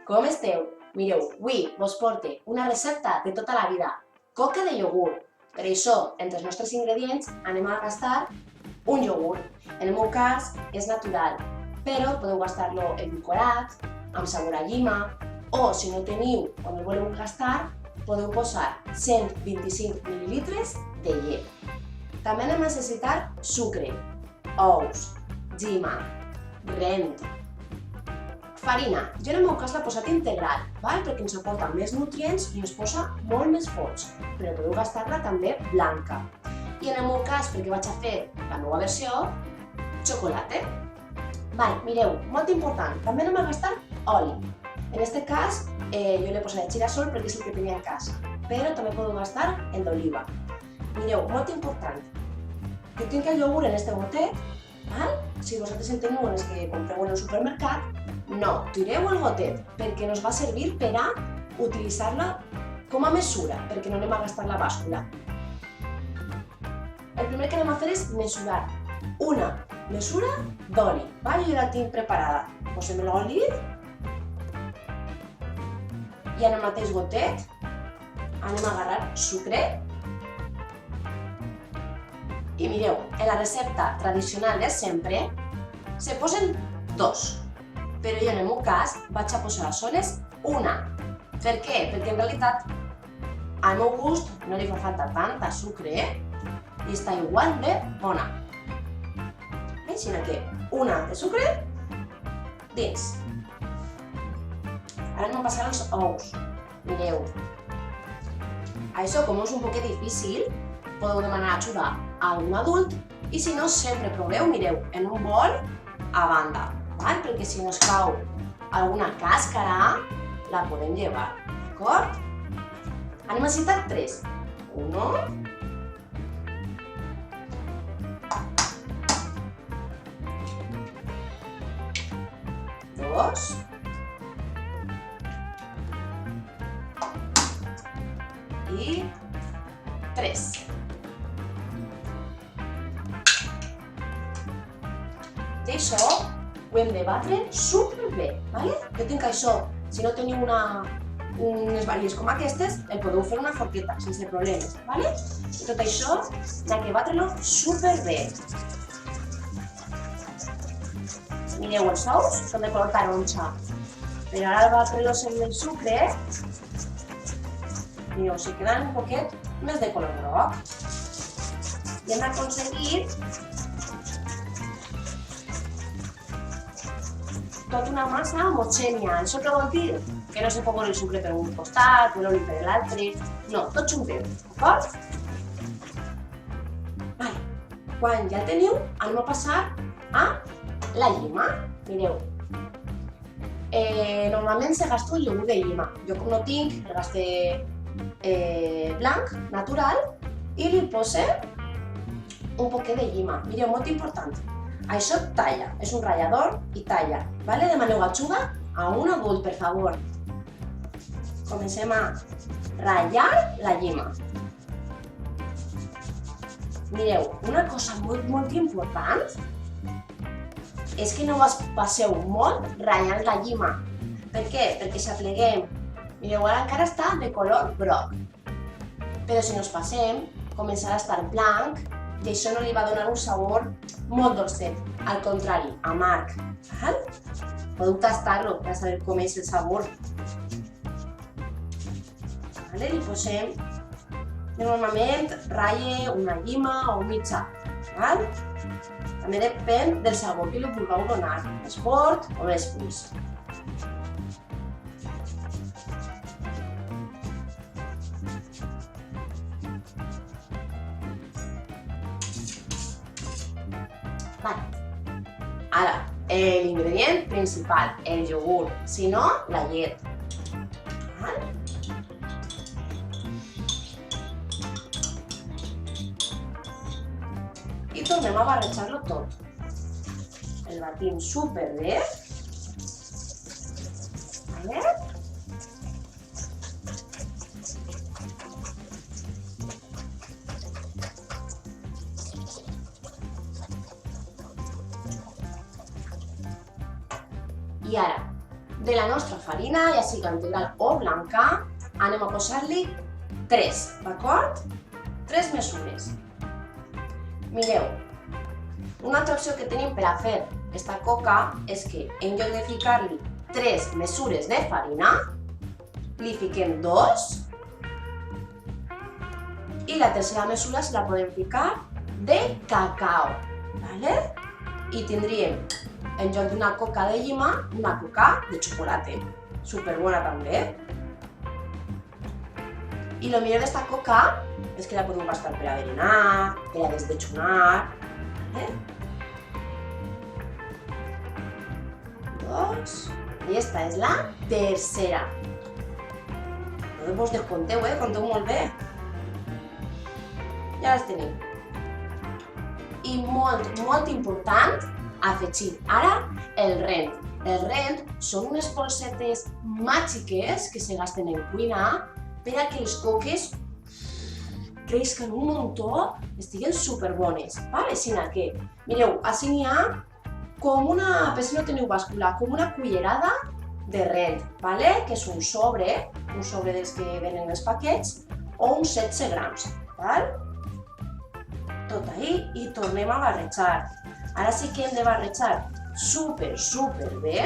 com esteu? Mireu, avui vos porte una recepta de tota la vida, coca de iogurt. Per això, entre els nostres ingredients anem a gastar un iogurt. En el meu cas és natural, però podeu gastar-lo edulcorat, amb sabor a llima, o si no teniu o no el voleu gastar, podeu posar 125 ml de llet. També anem a necessitar sucre, ous, llima, rent, farina. Jo en el meu cas l'he posat integral, perquè ens aporta més nutrients i ens posa molt més forts, però podeu gastar-la també blanca. I en el meu cas, perquè vaig a fer la meva versió, xocolata. Mireu, molt important, també anem a gastar oli. En aquest cas, jo l'he posat de girassol perquè és el que tenia en casa, però també podeu gastar el d'oliva. Mireu, molt important, que tinc el iogurt en este gotet. Si vosaltres el teniu en els que compreu en el supermercat, no tireu el gotet, perquè nos va servir per a utilitzar-la com a mesura, perquè no anem a gastar la bàscula. El primer que anem a fer és mesurar una mesura d'oli. Jo la tinc preparada. Posem l'oli i en el mateix gotet anem a agarrar sucre. I mireu, en la recepta tradicional de sempre se posen 2, però jo en el meu cas vaig a posar a soles una. Per què? Perquè en realitat al meu gust no li fa falta tanta sucre i està igual de bona. Així que una de sucre dins. Ara anem a passar els ous. Mireu. Això, com és un poquet difícil, podeu demanar ajuda a un adult i si no, sempre proveu, mireu, en un bol a banda, perquè si no es cau alguna càscara, la podem llevar, d'acord? Anem a necessitar 3. 1, 2 i 3. I això ho hem de batre superbé. Jo tinc això, si no teniu unes varilles com aquestes, el podeu fer una forqueta, sense problemes. I tot això hem de batre-lo superbé. Mireu, els ous són de color taronja, però ara al batre-los amb el sucre, mireu, se queden un poquet més de color groc. I hem d'aconseguir tota una massa homogènia. Això què vol dir? Que no se pot el sucre per un costat, l'oli per l'altre, no, tot juntet, d'acord? Quan ja el teniu, anem a passar a la llima. Mireu, normalment se gasta el iogurt de llima. Jo com no tinc, el gaste blanc, natural, i li posem un poquet de llima. Mireu, molt important. Això talla, és un ratllador i talla. Demaneu ajuda a un adult, per favor. Comencem a ratllar la llima. Mireu, una cosa molt important és que no vos passeu molt ratllant la llima. Per què? Perquè si apleguem, mireu, ara encara està de color groc. Però si no ens passem, començarà a estar blanc i això no li va donar un sabor molt dolcet. Al contrari, amarg. Podeu tastar-lo per saber com és el sabor. Li posem, normalment, ratlle una llima o mitja. També depèn del sabor que li vulgueu donar, més fort o més fluix. Ara, l'ingredient principal, el iogurt, si no, la llet. I tornem a barrejar-lo tot. El batim superbé. I ara, de la nostra farina, ja sigui integral o blanca, anem a posar-li 3, d'acord? 3 mesures. Mireu, una altra opció que tenim per a fer aquesta coca és que en lloc de ficar-li 3 mesures de farina, li fiquem 2 i la tercera mesura se la podem ficar de cacau, ¿vale? I tindríem, en lloc d'una coca de llima, una coca de xocolata. Superbona també. I el millor d'esta coca és que la podeu gastar per a berenar, per a desdejunar. Dos. I esta és la tercera. No vos desconteu, conteu molt bé. Ja les tenim. I molt important, afegir ara el rent. El rent són unes polsetes màgiques que se gasten en cuina per a que les coques creixen un muntó, estiguen superbones. Així que, mireu, així n'hi ha com una, per si no teniu bàscula, com una cullerada de rent, que és un sobre dels que venen els paquets, o uns 16 grams. Tot ahí i tornem a barrejar. Ara sí que hem de barrejar super bé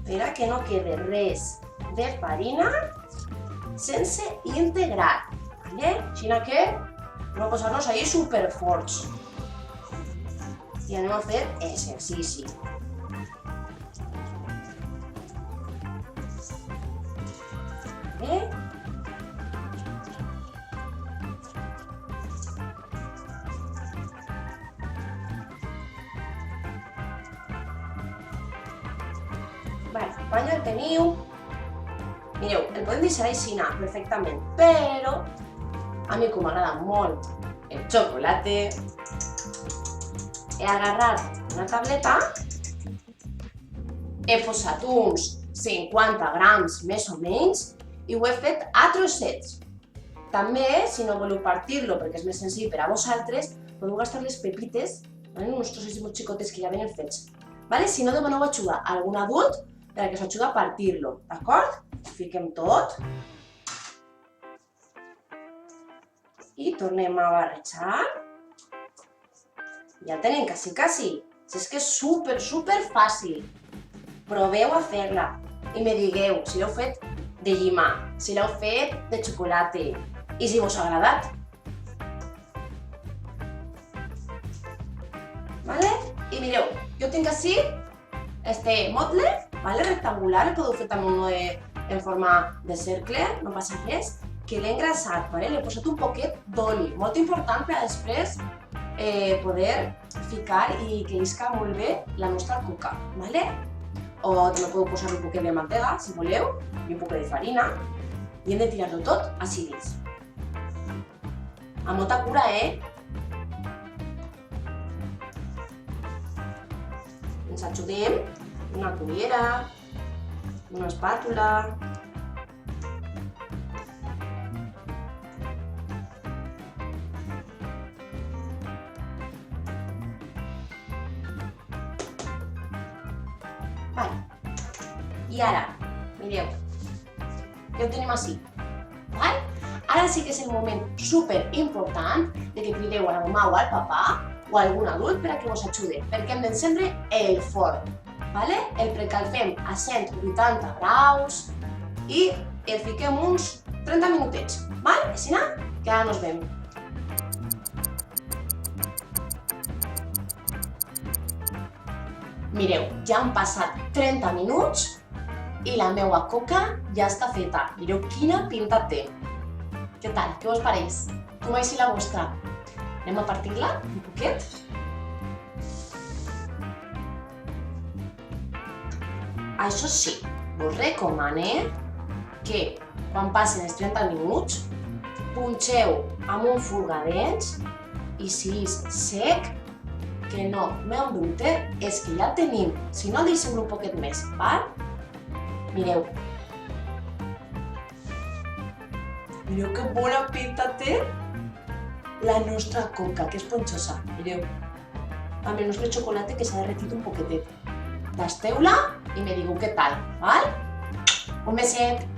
per a que no quede res de farina sense integrar. Així que no posar-nos ahí super forts. I anem a fer exercici. Quan ja el teniu, mireu, el podem deixar així perfectament, però a mi com m'agrada molt el xocolate, he agarrat una tableta, he posat uns 50 grams més o menys i ho he fet a trossets. També, si no voleu partir-lo perquè és més senzill per a vosaltres, podeu gastar les pepites, uns trossets molt xicotes que ja venen fets. Si no, demaneu ajuda a algun adult per a que us ajudi a partir-lo, d'acord? Fiquem tot i tornem a barrejar. Ja el tenim quasi. És que és super fàcil. Proveu a fer-la i me digueu si l'heu fet de llima, si l'heu fet de xocolata i si vos ha agradat. I mireu, jo tinc així este motle rectangular, el podeu fer també en forma de cercle, no passa res, que l'he engrasat, l'he posat un poquet d'oli, molt important per a després poder ficar i que isca molt bé la nostra coca. O també podeu posar un poquet de mantega, si voleu, i un poquet de farina, i hem de tirar-lo tot així dins. Amb molta cura, Ens ajudem una cullera, una espàtula. I ara, mireu, ja ho tenim així. Ara sí que és el moment superimportant de que crideu a la mamà o al papà o a algun adult per a que vos ajudi, perquè hem d'encendre el forn. El precalfem a 180 graus i el fiquem uns 30 minutets. Així que ara nos vem. Mireu, ja han passat 30 minuts i la meua coca ja està feta. Mireu quina pinta té. Què tal? Què vos pareix? Com així la vostra? Anem a partir-la un poquet. Això sí, vos recomano que quan passen els 30 minuts punxeu amb un furgadens i si és sec, que no m'ho dubte, és que ja el tenim. Si no, deixeu-lo un poquet més, Mireu. Mireu que bona pinta té la nostra coca, que és ponxosa. Mireu. Amb el nostre xocolata que s'ha derretit un poquetet. Tasteu-la i me digueu què tal, val? Un beset!